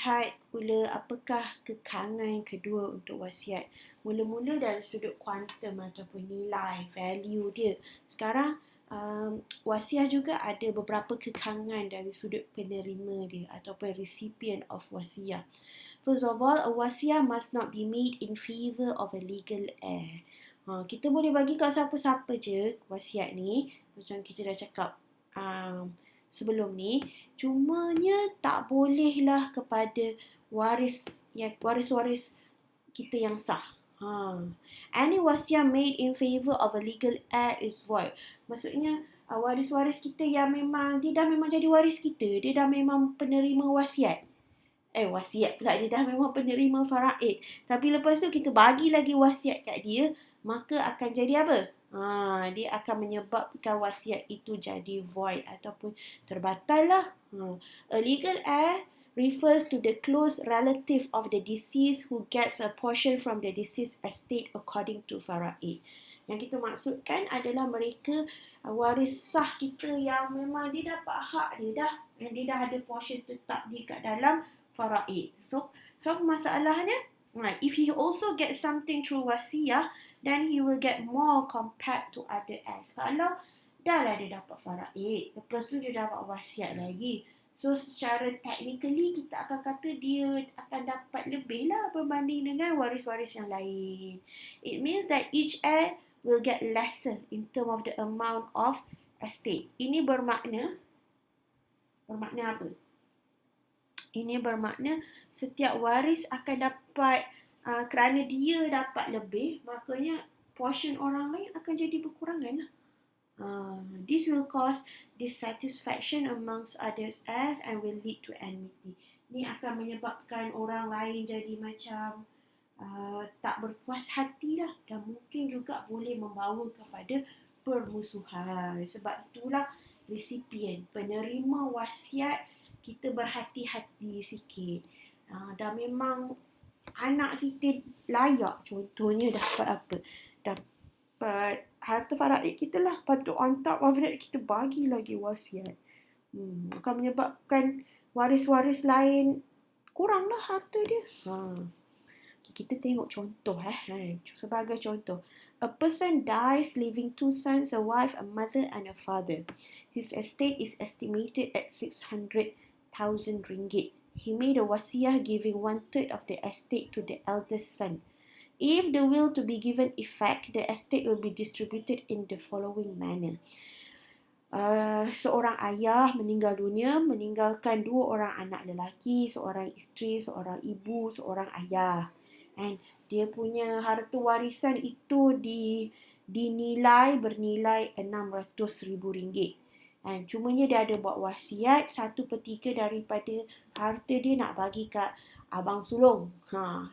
lihat pula apakah kekangan kedua untuk wasiat. Mula-mula dari sudut kuantum ataupun nilai, value dia. Sekarang wasiat juga ada beberapa kekangan dari sudut penerima dia ataupun recipient of wasiat. First of all, a wasiat must not be made in favor of a legal heir. Kita boleh bagi kat siapa-siapa je wasiat ni. Macam kita dah cakap sebelum ni. Cumanya tak bolehlah kepada waris-waris kita yang sah. Any wasiat made in favor of a legal heir is void. Maksudnya waris-waris kita yang dia dah memang jadi waris kita, dia dah memang penerima wasiat. Wasiat pula, dia dah memang penerima faraid. Tapi lepas tu kita bagi lagi wasiat kat dia, maka akan jadi apa? Dia akan menyebabkan wasiat itu jadi void ataupun terbatal lah. A legal heir refers to the close relative of the deceased who gets a portion from the deceased estate according to faraid. Yang kita maksudkan adalah mereka waris sah kita yang memang dia dapat hak dia dah. Dia dah ada portion tetap di kat dalam faraid. So masalahnya, if he also gets something through wasiyah, then he will get more compared to other heirs. Kalau dah lah dia dapat faraid, lepas tu dia dapat wasiat lagi. So secara technically kita akan kata dia akan dapat lebih lah berbanding dengan waris-waris yang lain. It means that each heir will get lesser in term of the amount of estate. Ini bermakna apa? Ini bermakna setiap waris akan dapat kerana dia dapat lebih, makanya portion orang lain akan jadi berkurangan lah. This will cause dissatisfaction amongst others heirs and will lead to enmity. Ini akan menyebabkan orang lain jadi macam tak berpuas hati lah, dan mungkin juga boleh membawa kepada permusuhan. Sebab itulah resipien, penerima wasiat, kita berhati-hati sikit. Dah memang anak kita layak, contohnya dapat apa? Dapat harta faraid kita lah, patut on top of that kita bagi lagi wasiat. Akan menyebabkan waris-waris lain kuranglah harta dia. Kita tengok contoh sebagai contoh. A person dies leaving 2 sons, a wife, a mother and a father. His estate is estimated at 600,000 ringgit. He made a wasiyah giving 1/3 of the estate to the eldest son. If the will to be given effect, the estate will be distributed in the following manner. Seorang ayah meninggal dunia, meninggalkan 2 orang anak lelaki, seorang isteri, seorang ibu, seorang ayah. And dia punya harta warisan itu bernilai 600,000 ringgit. And cumanya dia ada buat wasiat 1/3 daripada harta dia nak bagi kat abang sulung.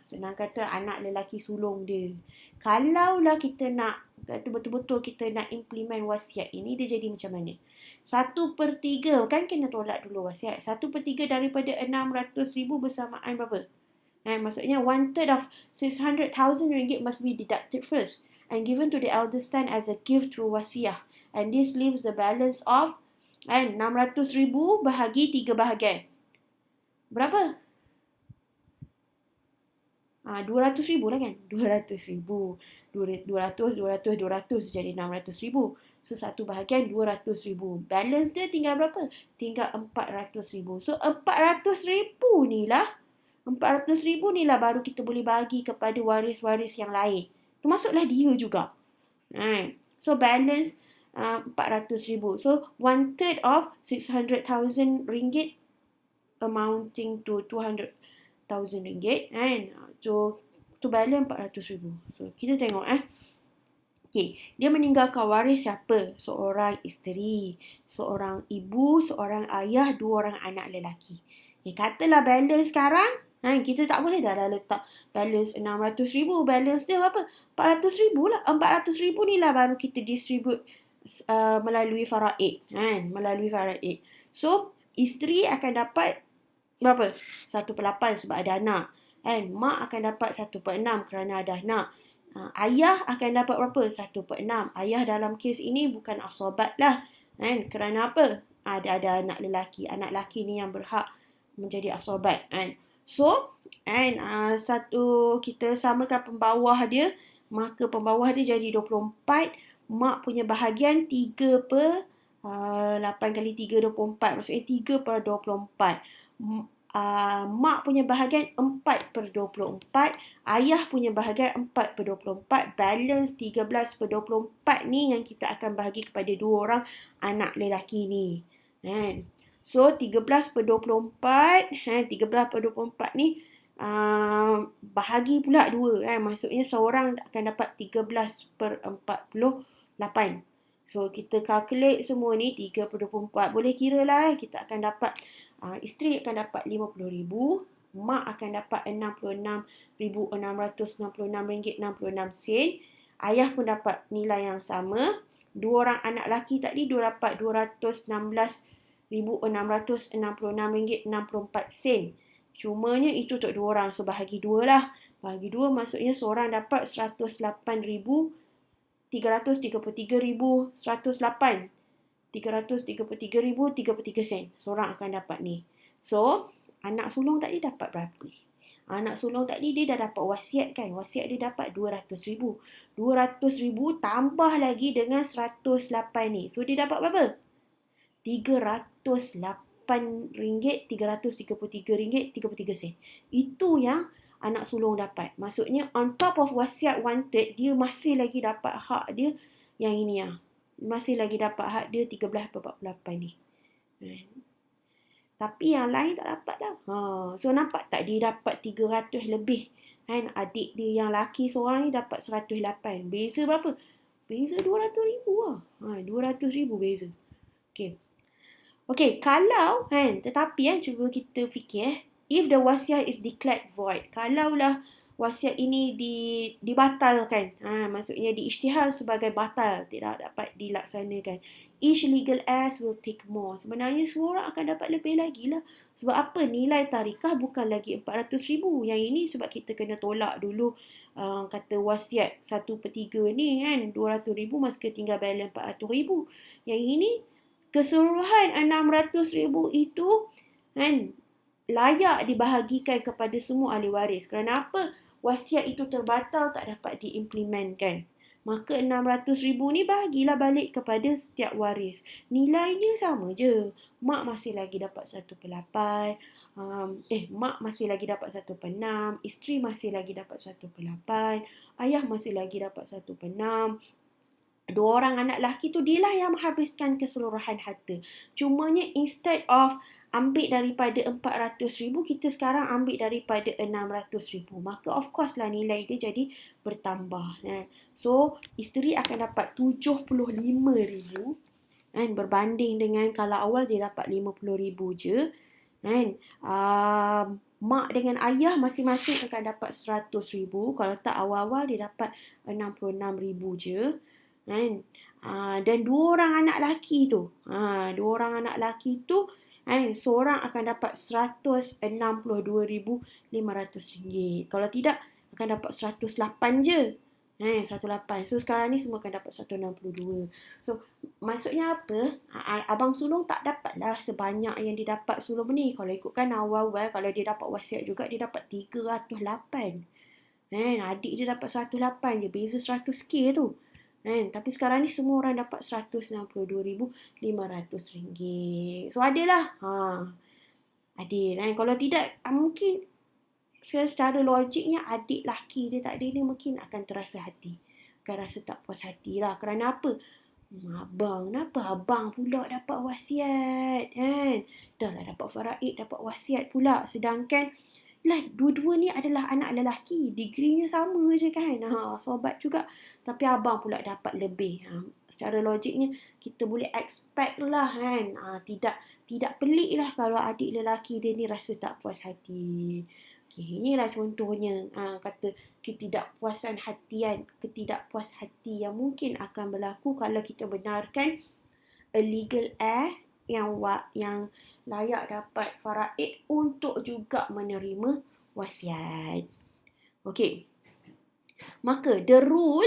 Senang kata anak lelaki sulung dia. Kalaulah kita nak betul-betul kita nak implement wasiat ini, dia jadi macam mana? 1/3 kan kena tolak dulu wasiat. 1/3 daripada 600,000 bersamaan berapa? Maksudnya 1/3 of 600,000 ringgit must be deducted first and given to the eldest son as a gift through wasiyah. And this leaves the balance of 600,000 bahagi 3 bahagian. Berapa? 200,000 lah kan? 200,000. 200 jadi 600,000. So 1 bahagian 200,000. Balance dia tinggal berapa? Tinggal 400,000. So 400,000 ni lah. 400,000 ni lah baru kita boleh bagi kepada waris-waris yang lain. Termasuklah dia juga. So balance 400,000. So 1/3 of 600,000 ringgit amounting to 200,000 ringgit. So to balance 400,000. So kita tengok Okay, dia meninggalkan waris siapa? Seorang isteri, seorang ibu, seorang ayah, 2 orang anak lelaki. Katalah balance sekarang, kita tak boleh dah letak balance 600,000. Balance dia apa? 400,000 lah. 400,000 ni lah baru kita distribute melalui faraid. Melalui faraid. So, isteri akan dapat berapa? 1/8 sebab ada anak. Mak akan dapat 1/6 kerana ada anak. Ayah akan dapat berapa? 1/6. Ayah dalam kes ini bukan asobat lah. Kerana apa? Ada anak lelaki. Anak lelaki ni yang berhak menjadi asobat. So, satu kita samakan pembawah dia, maka pembawah dia jadi 24. Mak punya bahagian 3 per 8 kali 3, 24. Maksudnya 3 per 24. Mak punya bahagian 4 per 24. Ayah punya bahagian 4 per 24. Balance 13 per 24 ni yang kita akan bahagi kepada dua orang anak lelaki ni. Kan? So, 13 per 24. 13 per 24 ni bahagi pula 2. Maksudnya seorang akan dapat 13 per 48. So, kita calculate semua ni 3 per 24. Boleh kira lah. Kita akan dapat, isteri akan dapat RM50,000. Mak akan dapat RM66,666.66. Ayah pun dapat nilai yang sama. Dua orang anak lelaki tadi dia dapat RM216,666.64. Cumanya itu untuk dua orang. So, bahagi 2 lah. Bahagi 2 maksudnya seorang dapat RM333,108. RM333,033 seorang akan dapat ni. So, anak sulung tadi dapat berapa? Anak sulung tadi dia dah dapat wasiat kan? Wasiat dia dapat RM200,000. RM200,000 tambah lagi dengan RM108 ni. So, dia dapat berapa? RM308.333.33. Itu yang anak sulung dapat. Maksudnya on top of wasiat wanted, dia masih lagi dapat hak dia yang ini lah. Masih lagi dapat hak dia 13/48 ni. Tapi yang lain tak dapat lah. So nampak tak dia dapat 300 lebih. Kan? Adik dia yang laki seorang ni dapat 108. Beza berapa? Beza RM200,000 lah. RM200,000 beza. Okay, kalau tetapi cuba kita fikir, if the wasiat is declared void, kalaulah wasiat ini dibatalkan, maksudnya diisytihar sebagai batal, tidak dapat dilaksanakan, each legal heirs will take more. Sebenarnya semua orang akan dapat lebih lagi lah. Sebab apa? Nilai tarikah bukan lagi RM400,000. Yang ini sebab kita kena tolak dulu kata wasiat 1/3 ni kan, RM200,000 maka tinggal balance RM400,000. Yang ini keseluruhan RM600,000 itu kan layak dibahagikan kepada semua ahli waris. Kerana apa? Wasiat itu terbatal, tak dapat diimplementkan. Maka RM600,000 ni bahagilah balik kepada setiap waris. Nilainya sama je. Mak masih lagi dapat 1/8. Mak masih lagi dapat 1/6. Isteri masih lagi dapat 1/8. Ayah masih lagi dapat 1/6. Dua orang anak lelaki tu dia lah yang menghabiskan keseluruhan harta. Cumanya instead of ambil daripada RM400,000, kita sekarang ambil daripada RM600,000. Maka of course lah nilai dia jadi bertambah. So, isteri akan dapat RM75,000 berbanding dengan kalau awal dia dapat RM50,000 je. Mak dengan ayah masing-masing akan dapat RM100,000. Kalau tak awal-awal dia dapat RM66,000 je. Dan dua orang anak lelaki tu, seorang akan dapat RM162,500. Kalau tidak akan dapat 108 je. 108. So sekarang ni semua akan dapat 162. So maksudnya apa? Abang sulung tak dapatlah sebanyak yang dia dapat sulung ni. Kalau ikutkan awal-awal, kalau dia dapat wasiat juga, dia dapat 308. Adik dia dapat 108 je. Beza 100k tu. Tapi sekarang ni semua orang dapat RM162,500. So adalah. Adil. Kalau tidak, mungkin secara logiknya adik laki dia tak ada ni mungkin akan terasa hati. Akan rasa tak puas hati lah. Kerana apa? Kenapa abang pula dapat wasiat? Dah lah dapat faraid, dapat wasiat pula. Sedangkan dua-dua ni adalah anak lelaki. Degrinya sama je kan. Sobat juga. Tapi abang pula dapat lebih. Secara logiknya kita boleh expect lah kan. Tidak pelik lah kalau adik lelaki dia ni rasa tak puas hati. Inilah contohnya kata ketidakpuas hati yang mungkin akan berlaku kalau kita benarkan a legal heir yang layak dapat faraid untuk juga menerima wasiat. Okey. Maka the rule,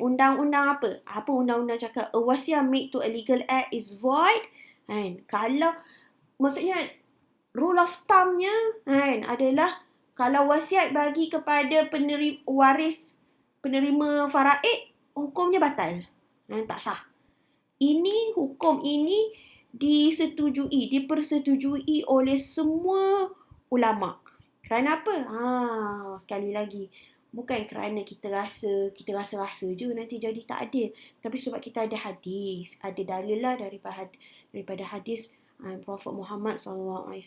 undang-undang apa? Apa undang-undang cakap? A wasiat made to a legal heir is void. Kalau maksudnya rule of thumb-nya kan adalah kalau wasiat bagi kepada penerima faraid, hukumnya batal. Tak sah. Hukum ini dipersetujui oleh semua ulama. Kerana apa? Sekali lagi, bukan kerana kita rasa-rasa je nanti jadi tak adil. Tapi sebab kita ada hadis, ada dalil lah daripada hadis Prophet Muhammad SAW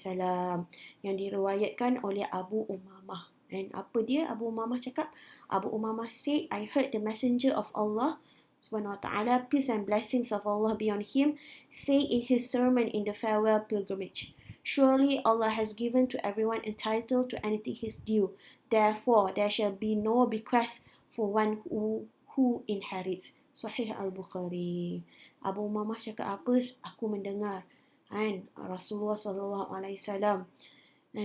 yang diriwayatkan oleh Abu Umamah. Dan apa dia Abu Umamah cakap? Abu Umamah said, I heard the messenger of Allah Subhanahu wa ta'ala, peace and blessings of Allah be on him, say in his sermon in the farewell pilgrimage, surely Allah has given to everyone entitled to anything his due. Therefore, there shall be no bequest for one who inherits. Sahih Al-Bukhari. Abu Umamah cakap apa? Aku mendengar Rasulullah SAW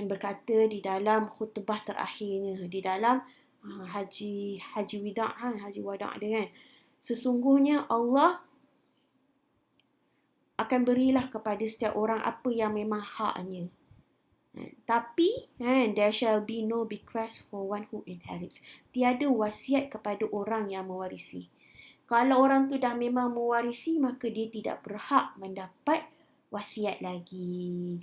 berkata di dalam khutbah terakhirnya, di dalam haji wada', haji wada' dia kan. Sesungguhnya Allah akan berilah kepada setiap orang apa yang memang haknya. Tapi there shall be no bequest for one who inherits. Tiada wasiat kepada orang yang mewarisi. Kalau orang tu dah memang mewarisi, maka dia tidak berhak mendapat wasiat lagi.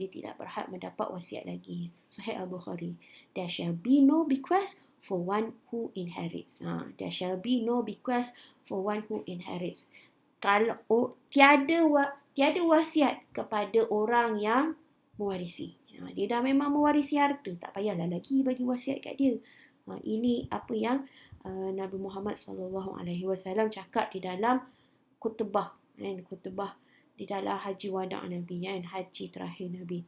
Sahih Al-Bukhari. There shall be no bequest for one who inherits. There shall be no bequest for one who inherits. Kalau tiada wasiat kepada orang yang mewarisi. Dia dah memang mewarisi harta, tak payahlah lagi bagi wasiat kat dia. Ini apa yang Nabi Muhammad SAW cakap di dalam khutbah di dalam haji wada' Nabi, haji terakhir Nabi.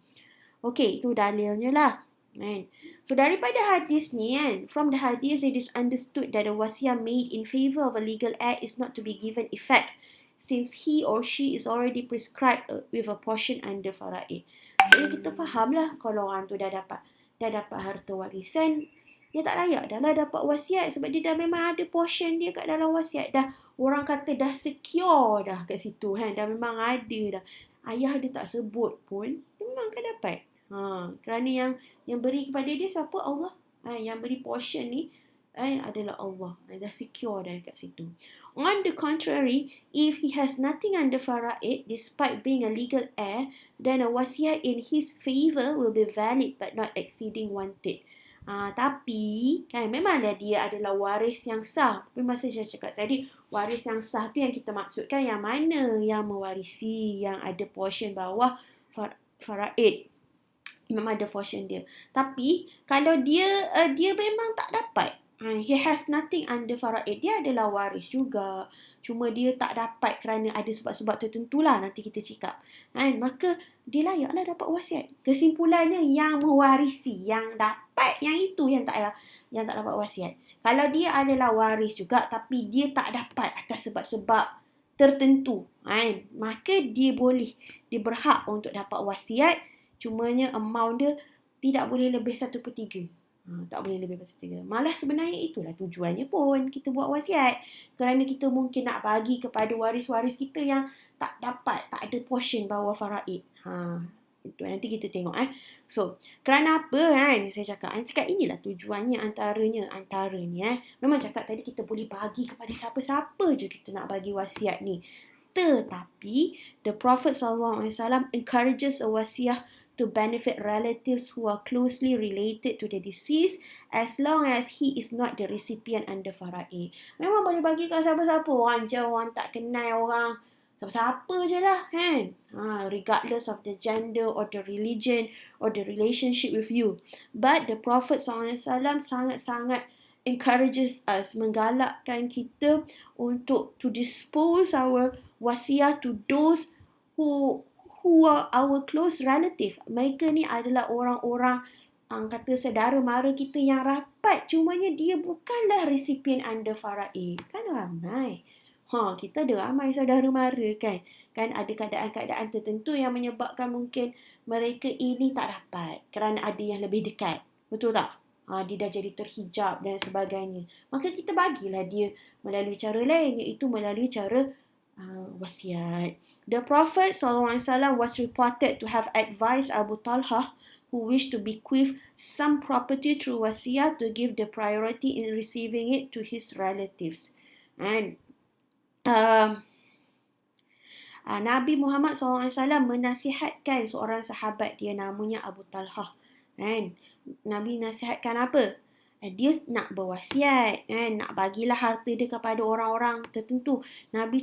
Okey, itu dalilnya lah. So daripada hadis ni from the hadis it is understood that a wasiat made in favor of a legal heir is not to be given effect since he or she is already prescribed with a portion under faraid. Jadi kita fahamlah kalau orang tu dah dapat harta warisan, dia tak layak dah lah dapat wasiat sebab dia dah memang ada portion dia kat dalam wasiat. Dah orang kata dah secure dah kat situ dah memang ada dah. Ayah dia tak sebut pun, dia memang akan dapat. Kerana yang beri kepada dia siapa? Allah. Yang beri portion ni adalah Allah. Dah secure dah kat situ. On the contrary, if he has nothing under faraid despite being a legal heir, then a wasiat in his favor will be valid but not exceeding 1/3. Tapi memanglah dia adalah waris yang sah. Tapi masa saya cakap tadi, waris yang sah tu yang kita maksudkan yang mana? Yang mewarisi, yang ada portion bawah faraid. Memang ada portion dia. Tapi kalau dia memang tak dapat, he has nothing under faraid, dia adalah waris juga. Cuma dia tak dapat kerana ada sebab-sebab tertentu lah nanti kita cakap. Maka dia layaklah dapat wasiat. Kesimpulannya yang mewarisi, yang dapat, yang itu yang tak dapat wasiat. Kalau dia adalah waris juga tapi dia tak dapat atas sebab-sebab tertentu, maka dia berhak untuk dapat wasiat. Cumanya amount dia tidak boleh lebih 1/3. Tak boleh lebih 1/3. Malah sebenarnya itulah tujuannya pun kita buat wasiat. Kerana kita mungkin nak bagi kepada waris-waris kita yang tak dapat, tak ada portion bawah faraid. Itu nanti kita tengok. So, kerana apa saya cakap? Cakap inilah tujuannya antaranya. Memang cakap tadi kita boleh bagi kepada siapa-siapa je kita nak bagi wasiat ni. Tetapi, the Prophet SAW encourages a wasiat to benefit relatives who are closely related to the deceased as long as he is not the recipient under faraid. Memang boleh bagi kat siapa-siapa. Orang jauh, orang tak kenal, orang siapa-siapa je lah regardless of the gender or the religion or the relationship with you. But the Prophet SAW sangat-sangat encourages us, menggalakkan kita untuk to dispose our wasiat to those who are our close relative. Mereka ni adalah orang-orang kata saudara mara kita yang rapat. Cumanya dia bukanlah recipient under faraid. Kan ramai. Kita ada ramai saudara mara kan. Kan ada keadaan-keadaan tertentu yang menyebabkan mungkin mereka ini tak dapat kerana ada yang lebih dekat. Betul tak? Dia dah jadi terhijab dan sebagainya. Maka kita bagilah dia melalui cara lain, iaitu melalui cara wasiat. The Prophet SAW was reported to have advised Abu Talha, who wish to bequeath some property through wasiat to give the priority in receiving it to his relatives. And Nabi Muhammad SAW menasihatkan seorang sahabat dia namanya Abu Talhah. Kan? Nabi nasihatkan apa? Dia nak berwasiat, kan? Nak bagilah harta dia kepada orang-orang tertentu. Nabi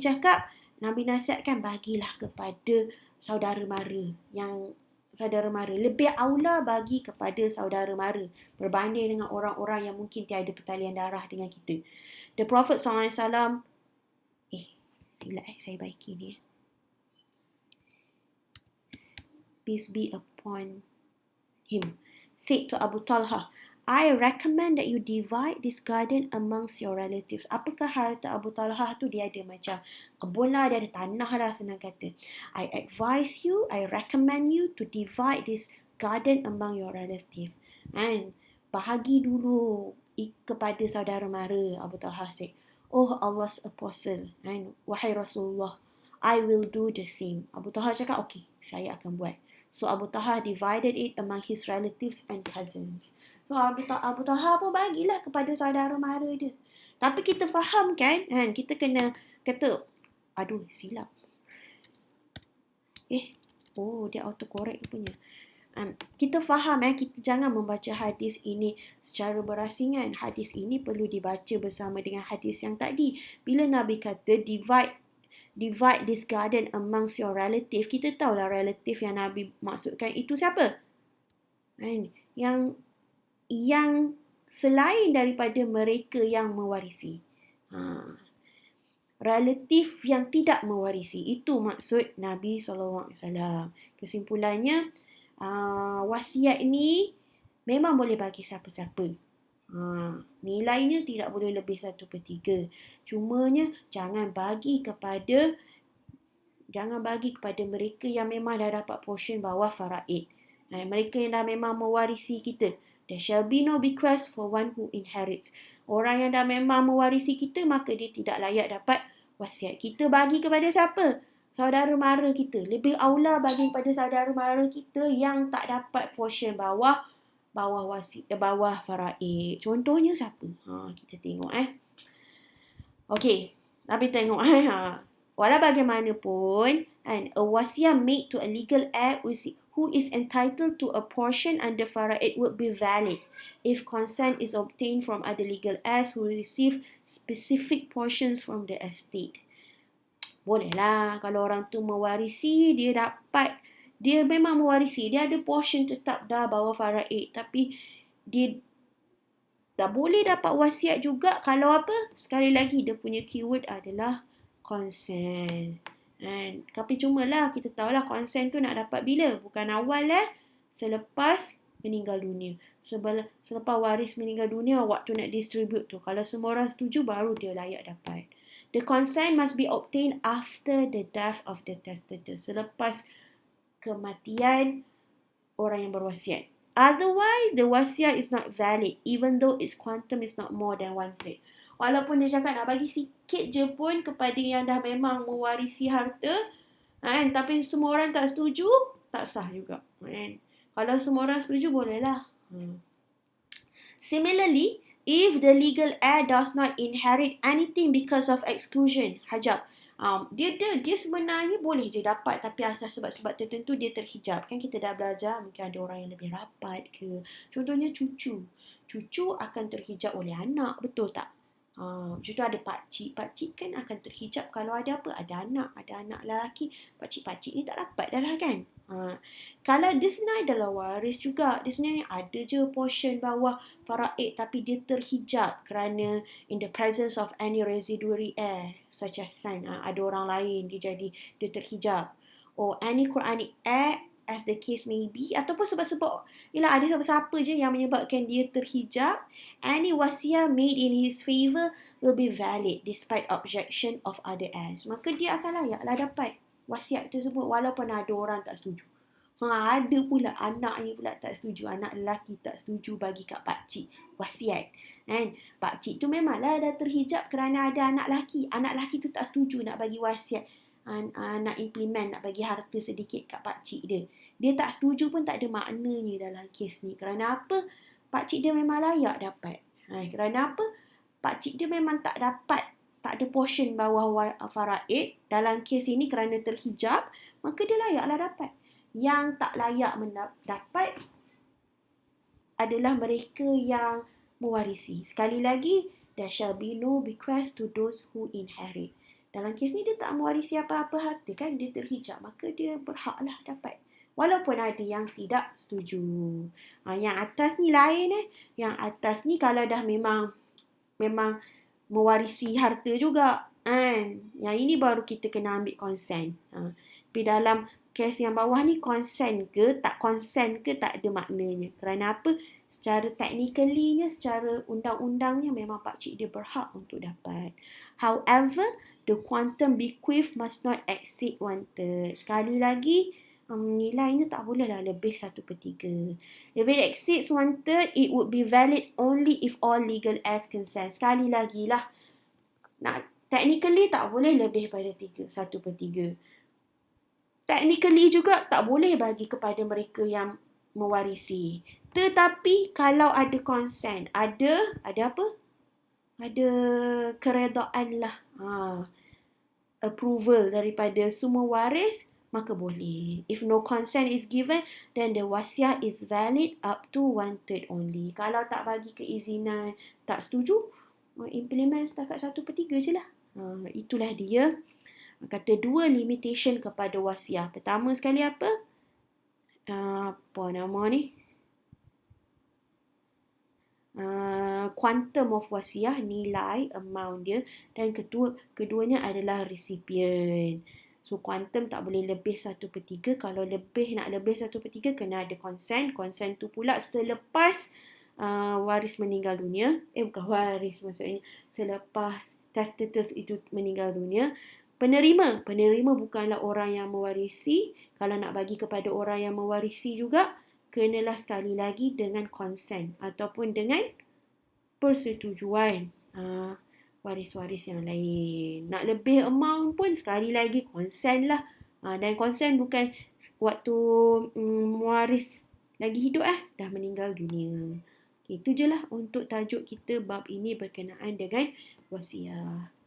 nasihatkan bagilah kepada saudara mara. Lebih aula bagi kepada saudara mara berbanding dengan orang-orang yang mungkin tiada pertalian darah dengan kita. The Prophet SAW, saya baiki ni. Peace be upon him, said to Abu Talha, I recommend that you divide this garden amongst your relatives. Apakah harta Abu Talha tu? Dia ada macam kebun lah, dia ada tanah lah, senang kata. I recommend you to divide this garden among your relatives. And bahagi dulu kepada saudara mara. Abu Talha said, oh Allah's apostle, and wahai Rasulullah, I will do the same. Abu Talha cakap, okay, saya akan buat. So Abu Talha divided it among his relatives and cousins. So Abu Talha pun bagilah kepada saudara mara dia. Tapi kita faham kan? Kita kena kata, aduh silap. Dia autocorrect punya. Kita faham kita jangan membaca hadis ini secara berasingan. Hadis ini perlu dibaca bersama dengan hadis yang tadi. Bila Nabi kata divide this garden amongst your relative, kita tahulah relative yang Nabi maksudkan itu siapa? Yang selain daripada mereka yang mewarisi. Relatif yang tidak mewarisi. Itu maksud Nabi SAW. Kesimpulannya, wasiat ni memang boleh bagi siapa-siapa. Nilainya tidak boleh lebih 1/3. Cumanya jangan bagi kepada mereka yang memang dah dapat portion bawah faraid. Mereka yang dah memang mewarisi kita. There shall be no bequest for one who inherits. Orang yang dah memang mewarisi kita, maka dia tidak layak dapat wasiat. Kita bagi kepada siapa? Saudara mara kita. Lebih aula bagi kepada saudara mara kita yang tak dapat portion bawah faraid. Contohnya siapa? Kita tengok Okey, Nabi tengok walau bagaimanapun, a wasiat made to a legal heir who is entitled to a portion under faraid would be valid if consent is obtained from other legal heirs who receive specific portions from the estate. Bolehlah kalau orang tu mewarisi, dia memang mewarisi, dia ada portion tetap dah bawah faraid, tapi dia dah boleh dapat wasiat juga kalau apa? Sekali lagi dia punya keyword adalah consent. Tapi cumalah kita tahulah consent tu nak dapat bila? Bukan awal selepas meninggal dunia. Selepas waris meninggal dunia, waktu nak distribute tu, kalau semua orang setuju baru dia layak dapat. The consent must be obtained after the death of the testator. Selepas kematian orang yang berwasiat. Otherwise, the wasiat is not valid even though its quantum is not more than 1/3. Walaupun dia cakap nak bagi sikit je pun kepada yang dah memang mewarisi harta, tapi semua orang tak setuju, tak sah juga. Kalau semua orang setuju, bolehlah. Similarly, if the legal heir does not inherit anything because of exclusion, hajab, dia sebenarnya boleh je dapat, tapi asal sebab-sebab tertentu dia terhijab. Kan kita dah belajar, mungkin ada orang yang lebih rapat ke. Contohnya cucu. Cucu akan terhijab oleh anak, betul tak? Contoh ada pakcik. Pakcik kan akan terhijab kalau ada apa? Ada anak lelaki. Pakcik-pakcik ni tak dapat dah lah kan? Kalau dia sebenarnya adalah waris juga. Dia sebenarnya ada je portion bawah faraid, tapi dia terhijab kerana in the presence of any residuary heir such as son. Ada orang lain dia terhijab. Or any Quranic heir as the case may be. Ataupun sebab-sebab ada siapa-siapa je yang menyebabkan dia terhijab. Any wasiat made in his favour will be valid despite objection of other heirs. Maka dia akan layaklah dapat wasiat tersebut walaupun ada orang tak setuju. Ada pula anaknya pula tak setuju. Anak lelaki tak setuju bagi kat pakcik wasiat. Pakcik tu memanglah dah terhijab kerana ada anak lelaki. Anak lelaki tu tak setuju nak bagi wasiat. nak implement, nak bagi harta sedikit kat pakcik dia. Dia tak setuju pun tak ada maknanya dalam kes ni. Kerana apa? Pakcik dia memang layak dapat. Kerana apa? Pakcik dia memang tak dapat, tak ada portion bawah faraid dalam kes ini kerana terhijab, maka dia layaklah dapat. Yang tak layak dapat adalah mereka yang mewarisi. Sekali lagi, there shall be no bequest to those who inherit. Dalam kes ni dia tak mewarisi apa-apa harta kan, dia terhijab, maka dia berhaklah dapat. Walaupun ada yang tidak setuju. Yang atas ni lain Yang atas ni kalau dah memang mewarisi harta juga kan. Yang ini baru kita kena ambil consent. Tapi dalam kes yang bawah ni consent ke tak consent ke tak ada maknanya. Kerana apa? Secara technically-nya, secara undang-undangnya memang pakcik dia berhak untuk dapat. However, the quantum bequeath must not exceed 1/3. Sekali lagi, nilainya tak bolehlah lebih 1/3. If it exceeds 1/3, it would be valid only if all legal heirs consent. Sekali lagi lah, technically tak boleh lebih pada 1/3. Technically juga tak boleh bagi kepada mereka yang mewarisi. Tetapi kalau ada consent, ada apa? Ada keredaan lah. Approval daripada semua waris, maka boleh. If no consent is given, then the wasiat is valid up to 1/3 only. Kalau tak bagi keizinan, tak setuju, implement setakat 1/3 je lah. Itulah dia. Kata 2 limitation kepada wasiat. Pertama sekali apa? Apa nama ni? Quantum of wasiah, nilai, amount dia. Dan keduanya adalah recipient. So quantum tak boleh lebih 1/3. Kalau nak lebih 1/3 kena ada consent. Consent tu pula selepas waris meninggal dunia. Bukan waris maksudnya. Selepas testatus itu meninggal dunia. Penerima bukanlah orang yang mewarisi. Kalau nak bagi kepada orang yang mewarisi juga, kenalah sekali lagi dengan consent ataupun dengan persetujuan waris-waris yang lain. Nak lebih amount pun sekali lagi consent lah. Dan consent bukan waktu mewaris lagi hidup dah meninggal dunia. Itu je lah untuk tajuk kita bab ini berkenaan dengan wasiat.